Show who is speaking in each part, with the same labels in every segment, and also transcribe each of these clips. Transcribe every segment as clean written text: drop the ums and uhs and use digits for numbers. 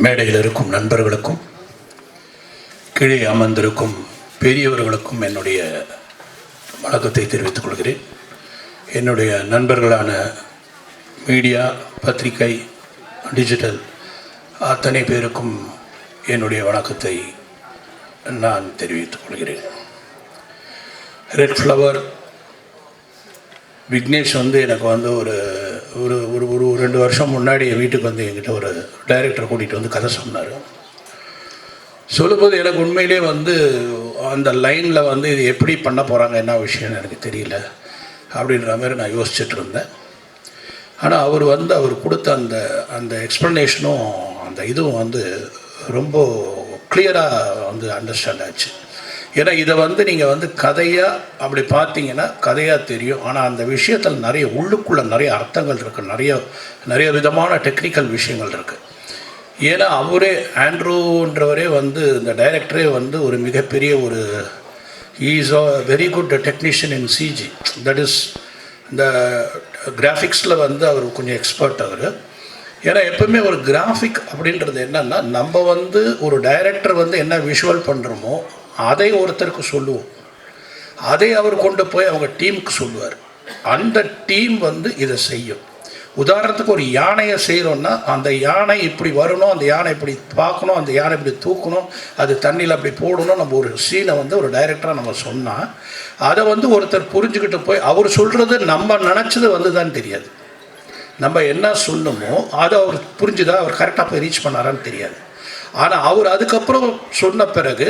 Speaker 1: மேடையில் இருக்கும் நண்பர்களுக்கும் கீழே அமர்ந்திருக்கும் பெரியவர்களுக்கும் என்னுடைய வணக்கத்தை தெரிவித்துக் கொள்கிறேன். என்னுடைய நண்பர்களான மீடியா, பத்திரிகை, டிஜிட்டல் அத்தனை பேருக்கும் என்னுடைய வணக்கத்தை நான் தெரிவித்துக் கொள்கிறேன். ரெட் ஃப்ளவர் விக்னேஷ் எனக்கு ஒரு ஒரு ஒரு ஒரு 2 வருஷம் முன்னாடி என் வீட்டுக்கு என்கிட்ட ஒரு டைரக்டர் கூட்டிகிட்டு கதை சொன்னார். சொல்லும்போது எனக்கு உண்மையிலே அந்த லைனில் இது எப்படி பண்ண போகிறாங்க, என்ன விஷயம்னு எனக்கு தெரியல அப்படின்ற மாதிரி நான் யோசிச்சுட்டு இருந்தேன். ஆனால் அவர் கொடுத்த அந்த எக்ஸ்ப்ளனேஷனும் அந்த இதுவும் ரொம்ப கிளியராக அண்டர்ஸ்டாண்ட் ஆச்சு. ஏன்னா இதை நீங்கள் கதையாக அப்படி பார்த்தீங்கன்னா கதையாக தெரியும். ஆனால் அந்த விஷயத்தில் நிறைய உள்ளுக்குள்ளே நிறைய அர்த்தங்கள் இருக்குது, நிறைய விதமான டெக்னிக்கல் விஷயங்கள் இருக்குது. ஏன்னா அவரே ஆண்ட்ரூன்றவரே இந்த டைரக்டரே ஒரு மிகப்பெரிய is a very good technician in CG, that is இந்த கிராஃபிக்ஸில் அவர் கொஞ்சம் எக்ஸ்பர்ட் அவர். ஏன்னா எப்பவுமே ஒரு கிராஃபிக் அப்படின்றது என்னென்னா, நம்ம ஒரு டைரக்டர் என்ன விஷுவல் பண்ணுறோமோ அதை ஒருத்தருக்கு சொல்லுவோம், அதை அவர் கொண்டு போய் அவங்க டீமுக்கு சொல்லுவார். அந்த டீம் இதை செய்யும். உதாரணத்துக்கு ஒரு யானையை செய்கிறோன்னா அந்த யானை இப்படி வரணும், அந்த யானை இப்படி பார்க்கணும், அந்த யானை இப்படி தூக்கணும், அது தண்ணியில் அப்படி போடணும். நம்ம ஒரு சீனை ஒரு டைரக்டராக நம்ம சொன்னால் அதை ஒருத்தர் புரிஞ்சுக்கிட்டு போய் அவர் சொல்கிறது நம்ம நினச்சது தான் தெரியாது. நம்ம என்ன சொல்லணுமோ அதை அவர் புரிஞ்சுதா, அவர் கரெக்டாக போய் ரீச் பண்ணாரான்னு தெரியாது. ஆனால் அவர் அதுக்கப்புறம் சொன்ன பிறகு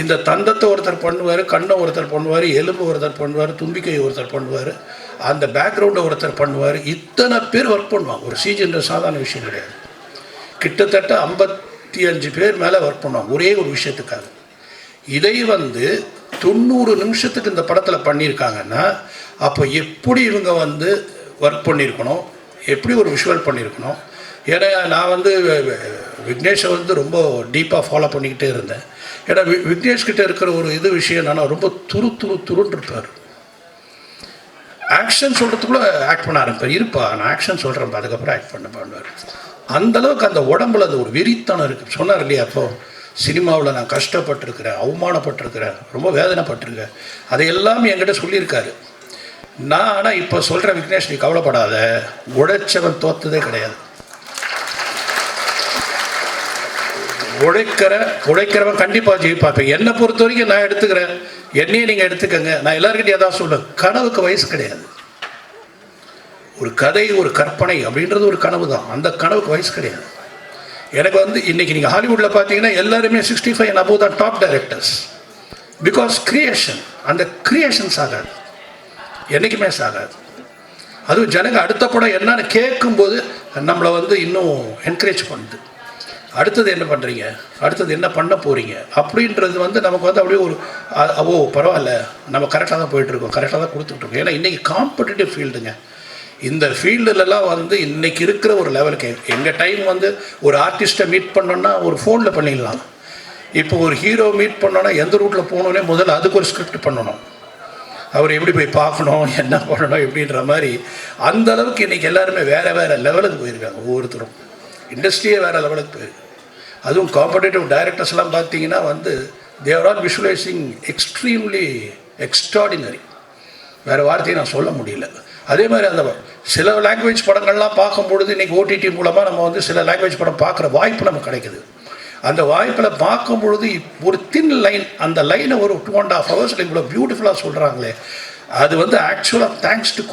Speaker 1: இந்த தந்தத்தை ஒருத்தர் பண்ணுவார், கண்ணை ஒருத்தர் பண்ணுவார், எலும்பு ஒருத்தர் பண்ணுவார், தும்பிக்கையை ஒருத்தர் பண்ணுவார், அந்த பேக்ரவுண்டை ஒருத்தர் பண்ணுவார். இத்தனை பேர் ஒர்க் பண்ணுவாங்க. ஒரு சிஜின்ற சாதாரண விஷயம் கிடையாது. கிட்டத்தட்ட 55 பேர் மேலே ஒர்க் பண்ணுவாங்க ஒரே ஒரு விஷயத்துக்காக. இதை 90 நிமிஷத்துக்கு இந்த படத்தில் பண்ணியிருக்காங்கன்னா அப்போ எப்படி இவங்க ஒர்க் பண்ணியிருக்கணும், எப்படி ஒரு விஷுவல் பண்ணியிருக்கணும். ஏன்னா நான் விக்னேஷை ரொம்ப டீப்பாக ஃபாலோ பண்ணிக்கிட்டே இருந்தேன். ஏன்னா விக்னேஷ்கிட்ட இருக்கிற ஒரு விஷயம் என்னன்னா, ரொம்ப துருன்னு இருப்பார். ஆக்ஷன் சொல்கிறதுக்குள்ளே ஆக்ட் பண்ண ஆரம்பிப்பார். இருப்பா நான் ஆக்ஷன் சொல்கிறேன்ப்பா, அதுக்கப்புறம் ஆக்ட் பண்ணுவார். அந்தளவுக்கு அந்த உடம்புல ஒரு வெறித்தனம் இருக்குது. சொன்னார் இல்லையா, அப்போது சினிமாவில் நான் கஷ்டப்பட்டிருக்கிறேன், அவமானப்பட்டிருக்கிறேன், ரொம்ப வேதனைப்பட்டிருக்கேன், அதையெல்லாம் என்கிட்ட சொல்லியிருக்காரு. நான் ஆனால் இப்போ சொல்கிறேன், விக்னேஷ் நீ கவலைப்படாத, உழைச்சவன் கிடையாது. உழைக்கிறவன் கண்டிப்பாக ஜெயிப்பாப்பேன். என்னை பொறுத்த வரைக்கும் நான் எடுத்துக்கிறேன், என்னையே நீங்கள் எடுத்துக்கங்க. நான் எல்லாருக்கிட்டையும் அதான் சொல்லுவேன், கனவுக்கு வயசு கிடையாது. ஒரு கதை, ஒரு கற்பனை அப்படின்றது ஒரு கனவு தான். அந்த கனவுக்கு வயசு கிடையாது. எனக்கு இன்றைக்கி நீங்கள் ஹாலிவுட்டில் பார்த்தீங்கன்னா எல்லாருமே 65 and above தான் டாப் டைரக்டர்ஸ். பிகாஸ் கிரியேஷன், அந்த கிரியேஷன் சாகாது, என்றைக்குமே சாகாது. அதுவும் ஜனங்க அடுத்த படம் என்னன்னு கேட்கும்போது நம்மளை இன்னும் என்கரேஜ் பண்ணுது. அடுத்தது என்ன பண்ணுறீங்க, அடுத்தது என்ன பண்ண போகிறீங்க அப்படின்றது நமக்கு அப்படியே ஓ பரவாயில்ல, நம்ம கரெக்டாக தான் போயிட்டுருக்கோம், கரெக்டாக தான் கொடுத்துட்ருக்கோம். ஏன்னா இன்றைக்கி காம்படிட்டிவ் ஃபீல்டுங்க. இந்த ஃபீல்டுலலாம் இன்றைக்கி இருக்கிற ஒரு லெவலுக்கு எங்கள் டைம் ஒரு ஆர்டிஸ்ட்டை மீட் பண்ணோன்னா ஒரு ஃபோனில் பண்ணிடலாம். இப்போ ஒரு ஹீரோ மீட் பண்ணோன்னா எந்த ரூட்டில் போகணுன்னே முதல்ல அதுக்கு ஒரு ஸ்கிரிப்ட் பண்ணணும், அவர் எப்படி போய் பார்க்கணும், என்ன பண்ணணும் எப்படின்ற மாதிரி. அந்தளவுக்கு இன்றைக்கி எல்லாருமே வேறு லெவலுக்கு போயிருக்காங்க. ஒவ்வொருத்தரும் இண்டஸ்ட்ரியே வேறு லெவலுக்கு போயிருக்கு. அதுவும் காம்படேட்டிவ் டைரக்டர்ஸ்லாம் பார்த்தீங்கன்னா they are all visualising extremely extraordinary. வேறு வார்த்தையை நான் சொல்ல முடியல. அதே மாதிரி சில லாங்குவேஜ் படங்கள்லாம் பார்க்கும்பொழுது இன்றைக்கி ஓடிடி மூலமாக நம்ம சில லாங்குவேஜ் படம் பார்க்குற வாய்ப்பு நமக்கு கிடைக்குது. அந்த வாய்ப்பில் பார்க்கும் பொழுது ஒரு தின் லைன், அந்த லைனை ஒரு 2.5 hours இவ்வளோ பியூட்டிஃபுல்லாக சொல்கிறாங்களே, அது ஆக்சுவலாக தேங்க்ஸ் டு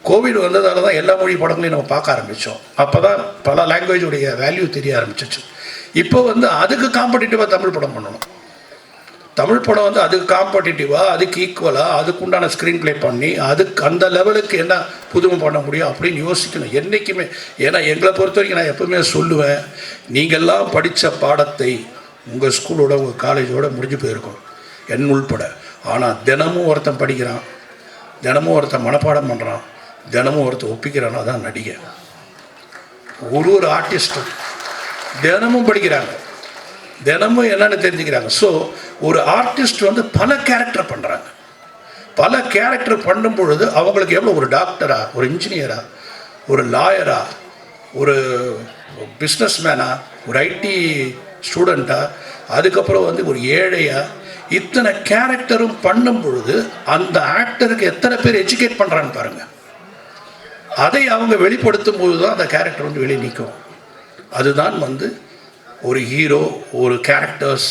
Speaker 1: கோவிட் வந்ததால தான் எல்லா மொழி படங்களையும் நம்ம பார்க்க ஆரம்பித்தோம். அப்போ தான் பல லாங்குவேஜுடைய வேல்யூ தெரிய ஆரம்பிச்சிச்சு. இப்போ அதுக்கு காம்படிட்டிவாக தமிழ் படம் பண்ணணும். தமிழ் படம் அதுக்கு காம்படிட்டிவாக, அதுக்கு ஈக்குவலாக, அதுக்குண்டான ஸ்க்ரீன் ப்ளே பண்ணி அதுக்கு அந்த லெவலுக்கு என்ன புதுமை பண்ண முடியும் அப்படின்னு யோசிக்கணும் என்றைக்குமே. ஏன்னா எங்களை பொறுத்த வரைக்கும் நான் எப்பவுமே சொல்லுவேன், நீங்கள்லாம் படித்த பாடத்தை உங்கள் ஸ்கூலோட உங்கள் காலேஜோட முடிஞ்சு போயிருக்கோம், என் உள்பட. ஆனால் தினமும் ஒருத்தன் படிக்கிறான், தினமும் ஒருத்தன் மனப்பாடம் பண்ணுறான், தினமும் ஒருத்தர் ஒப்பிக்கிறானோ அதான் நடிகை. ஒரு ஆர்டிஸ்ட்டும் தினமும் படிக்கிறாங்க, தினமும் என்னென்னு தெரிஞ்சுக்கிறாங்க. ஸோ ஒரு ஆர்டிஸ்ட் பல கேரக்டர் பண்ணுறாங்க. பல கேரக்டர் பண்ணும் பொழுது அவங்களுக்கு எவ்வளோ ஒரு டாக்டரா, ஒரு இன்ஜினியரா, ஒரு லாயரா, ஒரு பிஸ்னஸ் மேனா, ஒரு ஐடி ஸ்டூடெண்ட்டா, அதுக்கப்புறம் வந்து ஒரு ஏழையா, இத்தனை கேரக்டரும் பண்ணும் பொழுது அந்த ஆக்டருக்கு எத்தனை பேர் எஜுகேட் பண்ணுறான்னு பாருங்கள். அதை அவங்க வெளிப்படுத்தும் போது தான் அந்த கேரக்டர் வந்து வெளியே நிற்கும். அதுதான் வந்து ஒரு ஹீரோ, ஒரு கேரக்டர்ஸ்,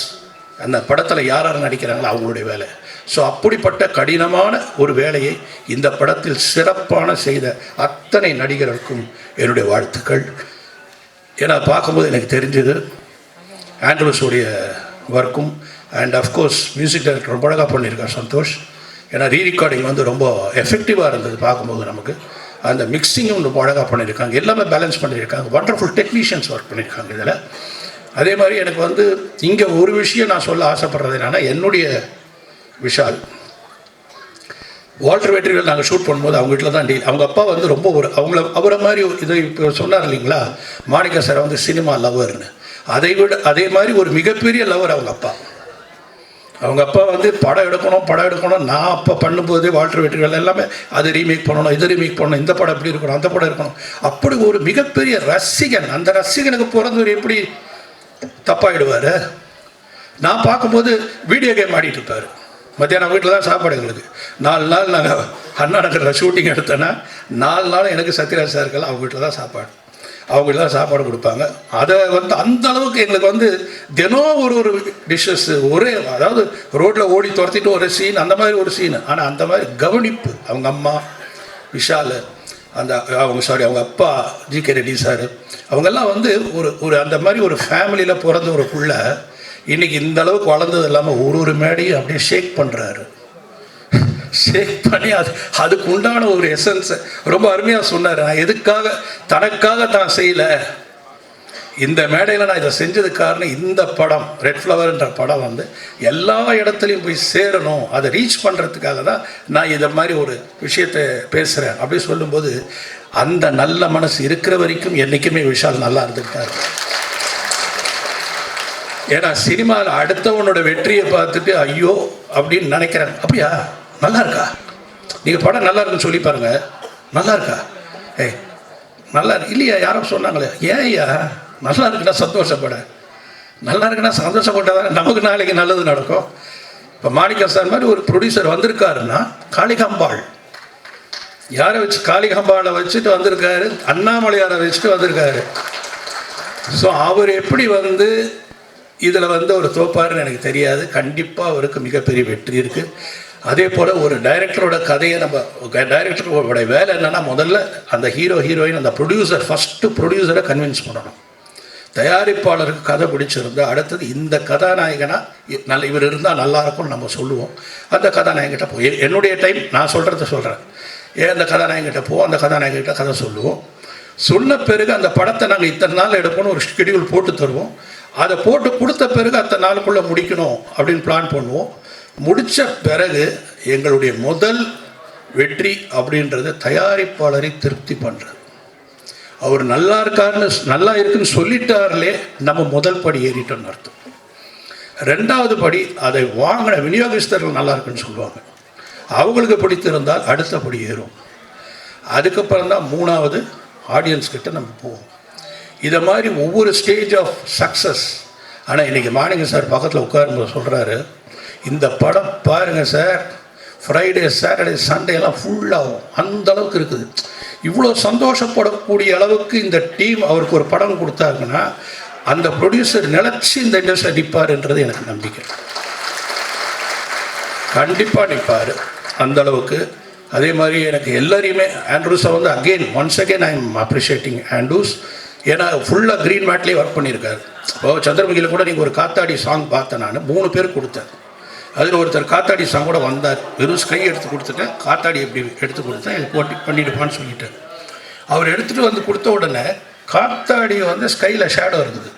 Speaker 1: அந்த படத்தில் யார் யார் நடிக்கிறாங்களோ அவங்களுடைய வேலை. ஸோ அப்படிப்பட்ட கடினமான ஒரு வேலையை இந்த படத்தில் சிறப்பான செய்த அத்தனை நடிகர்களுக்கும் என்னுடைய வாழ்த்துக்கள். ஏன்னா பார்க்கும்போது எனக்கு தெரிஞ்சது ஆண்ட்ரூஸோடைய ஒர்க்கும் அண்ட் அஃப்கோர்ஸ் மியூசிக் டைரக்டர் ரொம்ப அழகாக பண்ணியிருக்கார் சந்தோஷ். ஏன்னா ரீரெக்கார்டிங் வந்து ரொம்ப எஃபெக்டிவாக இருந்தது பார்க்கும்போது. நமக்கு அந்த மிக்சிங்கும் ரொம்ப அழகாக பண்ணியிருக்காங்க, எல்லாமே பேலன்ஸ் பண்ணியிருக்காங்க. வண்டர்ஃபுல் டெக்னீஷியன்ஸ் ஒர்க் பண்ணியிருக்காங்க இதில். அதே மாதிரி எனக்கு வந்து இங்கே ஒரு விஷயம் நான் சொல்ல ஆசைப்படுறது என்னென்னா, என்னுடைய விஷால் வால்டர் வெற்றிவேல் நாங்கள் ஷூட் பண்ணும்போது அவங்க வீட்டில் தான் டீல். அவங்க அப்பா வந்து ரொம்ப அவரை மாதிரி இதை இப்போ சொன்னார் இல்லைங்களா, மாணிக்க சார் வந்து சினிமா லவர்னு, அதே மாதிரி ஒரு மிகப்பெரிய லவர் அவங்க அப்பா. அவங்க அப்பா வந்து படம் எடுக்கணும். நான் அப்போ பண்ணும்போது வால்டர் வெற்றிவேல் எல்லாமே அது ரீமேக் பண்ணணும், இது ரீமேக் பண்ணணும், இந்த படம் எப்படி இருக்கணும், அந்த படம் இருக்கணும். அப்படி ஒரு மிகப்பெரிய ரசிகன். அந்த ரசிகனுக்கு பிறந்தவர் எப்படி தப்பாயிடுவார். நான் பார்க்கும்போது வீடியோ கேம் ஆடிட்டு இருப்பார். மத்தியானம் வீட்டில் தான் சாப்பாடு எங்களுக்கு. 4 நாள் நாங்கள் அண்ணா நகரில் ஷூட்டிங் எடுத்தோன்னா 4 நாள் எனக்கு சத்யராஜ் சார்கள் அவங்க வீட்டில் தான் சாப்பாடு. அவங்க வீட்டில் தான் சாப்பாடு கொடுப்பாங்க. அதை வந்து அந்த அளவுக்கு எங்களுக்கு வந்து தினம் ஒரு டிஷ்ஷஸ், அதாவது ரோட்டில் ஓடி துரத்திட்டு ஒரு சீன், அந்த மாதிரி ஒரு சீனு. ஆனால் அந்த மாதிரி கவனிப்பு அவங்க அம்மா விஷால், அவங்க அப்பா ஜி.கே. ரெட்டி சார், அவங்கெல்லாம் வந்து ஒரு அந்த மாதிரி ஒரு ஃபேமிலியில் பிறந்த ஒரு புள்ள இன்றைக்கி இந்த அளவுக்கு வளர்ந்தது இல்லாமல் ஒரு மேடையும் அப்படியே ஷேக் பண்ணுறாரு. ஷேக் பண்ணி அதுக்கு உண்டான ஒரு எசன்ஸை ரொம்ப அருமையாக சொன்னார். நான் எதுக்காக தனக்காக தான் செய்யலை, இந்த மேடையில் நான் இதை செஞ்சதுக்கு காரணம் இந்த படம் ரெட் ஃப்ளவர்ன்ற படம் வந்து எல்லா இடத்துலையும் போய் சேரணும், அதை ரீச் பண்ணுறதுக்காக தான் நான் இதை மாதிரி ஒரு விஷயத்தை பேசுகிறேன் அப்படி சொல்லும்போது அந்த நல்ல மனசு இருக்கிற வரைக்கும் என்றைக்குமே விஷால் நல்லா இருந்துக்கிட்டார். ஏன்னா சினிமாவில் அடுத்தவனோட வெற்றியை பார்த்துட்டு ஐயோ அப்படின்னு நினைக்கிறாங்க. அப்படியா, நல்லா இருக்கா, நீங்கள் படம் நல்லா இருக்குன்னு சொல்லி பாருங்கள், நல்லா இருக்கா, நல்லா இருக்கு இல்லையா, யாரும் சொன்னாங்களே, ஏன் ஐயா நல்லா இருக்குன்னா சந்தோஷப்பட, நல்லா இருக்குன்னா சந்தோஷப்பட்டால் நமக்கு நாளைக்கு நல்லது நடக்கும். இப்போ மாணிக்க சார் மாதிரி ஒரு ப்ரொடியூசர் வந்திருக்காருன்னா காளிகாம்பாள் யாரை வச்சு, காளிகாம்பாளை வச்சுட்டு வந்திருக்காரு, அண்ணாமலையாரை வச்சுட்டு வந்திருக்காரு. ஸோ அவர் எப்படி வந்து இதில் வந்து ஒரு தோப்பாருன்னு எனக்கு தெரியாது. கண்டிப்பாக அவருக்கு மிகப்பெரிய வெற்றி இருக்குது. அதே போல் ஒரு டைரக்டரோட கதையை டைரக்டரோட வேலை என்னென்னா, முதல்ல அந்த ஹீரோயின் அந்த ஃபஸ்ட்டு ப்ரொடியூசரை கன்வின்ஸ் பண்ணணும். தயாரிப்பாளருக்கு கதை பிடிச்சிருந்தா அடுத்தது இந்த கதாநாயகனாக இவர் இருந்தால் நல்லாயிருக்கும்னு நம்ம சொல்லுவோம். அந்த கதாநாயகிட்ட போய் என்னுடைய டைம் நான் சொல்கிறேன், அந்த கதாநாயகிட்ட போவோம், அந்த கதாநாயகிட்ட கதை சொல்லுவோம். சொன்ன பிறகு அந்த படத்தை நாங்கள் இத்தனை நாள் எடுப்போம்னு ஒரு ஷெட்யூல் போட்டு தருவோம். அதை போட்டு கொடுத்த பிறகு அத்தனை நாளுக்குள்ளே முடிக்கணும் அப்படின்னு பிளான் பண்ணுவோம். முடித்த பிறகு எங்களுடைய முதல் வெற்றி அப்படின்றது தயாரிப்பாளரை திருப்தி பண்ணுறது. அவர் நல்லா இருக்குன்னு சொல்லிட்டார்களே நம்ம முதல் படி ஏறிட்டோன்னு அர்த்தம். 2வது படி அதை வாங்கின விநியோகஸ்தர்கள் நல்லா இருக்குன்னு சொல்லுவாங்க, அவங்களுக்கு பிடித்திருந்தால் அடுத்த படி ஏறும். அதுக்கப்புறம் தான் 3வது ஆடியன்ஸ் கிட்ட நம்ம போவோம். இதை மாதிரி ஒவ்வொரு ஸ்டேஜ் ஆஃப் சக்ஸஸ். ஆனால் இன்றைக்கி மாணிக்க சார் பக்கத்தில் உட்காரும்போது சொல்கிறாரு, இந்த படம் பாருங்கள் சார், ஃப்ரைடே சாட்டர்டே சண்டே எல்லாம் ஃபுல்லாகும், அந்த அளவுக்கு இருக்குது. இவ்வளோ சந்தோஷப்படக்கூடிய அளவுக்கு இந்த டீம் அவருக்கு ஒரு படம் கொடுத்தாங்கன்னா அந்த ப்ரொடியூசர் நிலச்சி இந்த இண்டஸ்ட்ரி நிற்பார்ன்றது எனக்கு நம்பிக்கை. கண்டிப்பாக நிற்பார் அந்த அளவுக்கு. அதே மாதிரி எனக்கு எல்லாரையுமே ஆண்ட்ரூஸை வந்து once again I am appreciating Andrews. ஏன்னா ஃபுல்லாக க்ரீன் மேட்லேயே ஒர்க் பண்ணியிருக்காரு. இப்போது சந்திரமுகியில் கூட நீங்கள் ஒரு காத்தாடி சாங் பார்த்தேன், நான் 3 பேர் கொடுத்தேன். அதில் ஒருத்தர் காத்தாடி சாங் கூட வந்தார், வெறும் ஸ்கை எடுத்து கொடுத்துட்டேன், காத்தாடி எப்படி எடுத்து கொடுத்தேன், இது போட்டி பண்ணிடுப்பான்னு சொல்லிட்டார். அவர் எடுத்துகிட்டு வந்து கொடுத்த உடனே காத்தாடி வந்து ஸ்கையில் ஷேடோ இருக்குது.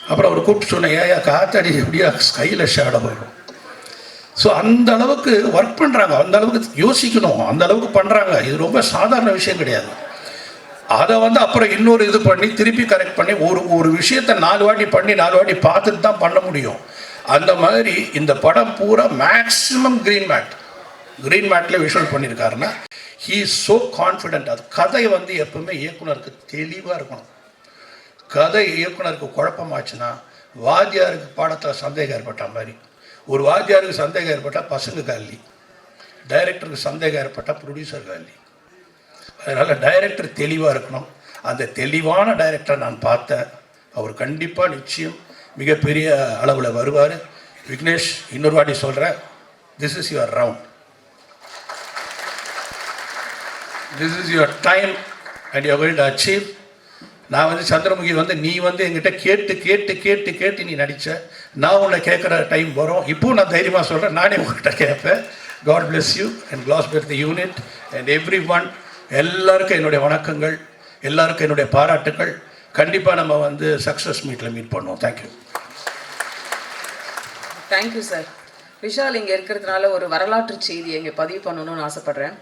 Speaker 1: அப்புறம் அவர் கூப்பிட்டு சொன்னேன், ஏயா காத்தாடி எப்படியா ஸ்கையில் ஷேடோ வரும். ஸோ அந்த அளவுக்கு ஒர்க் பண்ணுறாங்க, அந்த அளவுக்கு யோசிக்கணும், அந்த அளவுக்கு பண்ணுறாங்க. இது ரொம்ப சாதாரண விஷயம் கிடையாது. அதை வந்து அப்புறம் இன்னொரு இது பண்ணி திருப்பி கரெக்ட் பண்ணி ஒரு விஷயத்தை 4 வாட்டி பண்ணி 4 வாட்டி பார்த்துட்டு தான் பண்ண முடியும். அந்த மாதிரி இந்த படம் பூரா மேக்ஸிமம் க்ரீன் மேட்லேயே விஷுவல் பண்ணியிருக்காருன்னா ஹீ இஸ் ஸோ கான்ஃபிடென்ட். அது கதை வந்து எப்பவுமே இயக்குனருக்கு தெளிவாக இருக்கணும். கதை இயக்குனருக்கு குழப்பமாச்சுன்னா வாத்தியாருக்கு பாடத்தில் சந்தேகம் ஏற்பட்ட மாதிரி, ஒரு வாத்தியாருக்கு சந்தேகம் ஏற்பட்டால் பசங்க காலி, டைரக்டருக்கு சந்தேகம் ஏற்பட்டால் ப்ரொடியூசர் காலி. அதனால் டைரக்டர் தெளிவாக இருக்கணும். அந்த தெளிவான டைரக்டரை நான் பார்த்தேன். அவர் கண்டிப்பாக நிச்சயம் மிகப்பெரிய அளவில் வருவார். விக்னேஷ், இன்னொரு வாட்டி சொல்கிறேன், this is your round, this is your time and you are going to achieve. நான் வந்து சந்திரமுகி வந்து நீ வந்து என்கிட்ட கேட்டு கேட்டு கேட்டு கேட்டு நீ நடித்த, நான் உன்னை கேட்குற டைம் வரும். இப்போது நான் தைரியமாக சொல்கிறேன், நானே உங்கள்கிட்ட கேட்பேன். காட் பிளெஸ் யூ அண்ட் கிளாஸ்பேட் the unit and every one. எல்லாருக்கும் என்னுடைய வணக்கங்கள், எல்லாருக்கும் என்னுடைய பாராட்டுகள். கண்டிப்பாக நம்ம வந்து சக்ஸஸ் மீட்டில் மீட் பண்ணுவோம். தேங்க்யூ.
Speaker 2: Thank you sir. விஷால் இங்கே இருக்கிறதுனால ஒரு வரலாற்று செய்தியை இங்கே பதிவு பண்ணணும்னு ஆசைப்பட்றேன்.